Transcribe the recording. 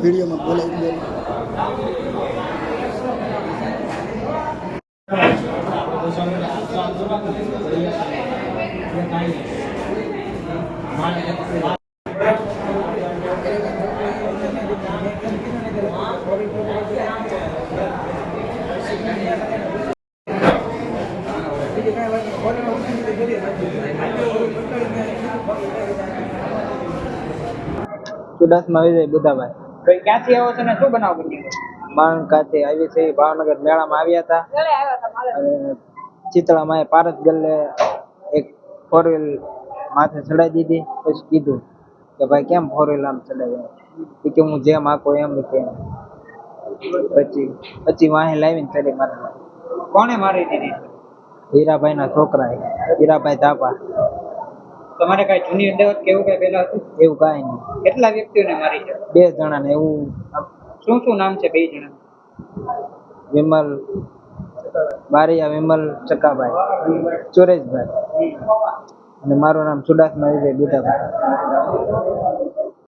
Video में बोला સુડાસમાં આવી જાય બુધાભાઈ. ભાઈ ક્યાંથી આવો છો ને શું બનાવ બન્યું? માંગ ખાતે આવી છે ભાવનગર મેળામાં આવ્યા હતા અને ચિત્રામાં પારસ ગલ્લે એક 4 વ્હીલ માથે ચડાવી દીધી. પછી કીધું કે ભાઈ કેમ 4 વ્હીલ આમ ચડાવ્યા? કે હું જેમ આખો એમ કેમ. પછી વાહે લાવીને ચડી મારવા. કોણે મારી દીધી? હીરાભાઈ ના છોકરા હીરાભાઈ ધાપા. તમારે કઈ જૂની અદાવત કેવું કઈ પેલા હતું? એવું કાંઈ નહીં. કેટલા વ્યક્તિઓને મારી છે? 2 જણાને. એવું શું શું નામ છે 2 જણા? વિમલ બારિયા, વિમલ ચકાભાઈ, સુરેશભાઈ અને મારું નામ સુડાસમાં વિજય બુધાભાઈ.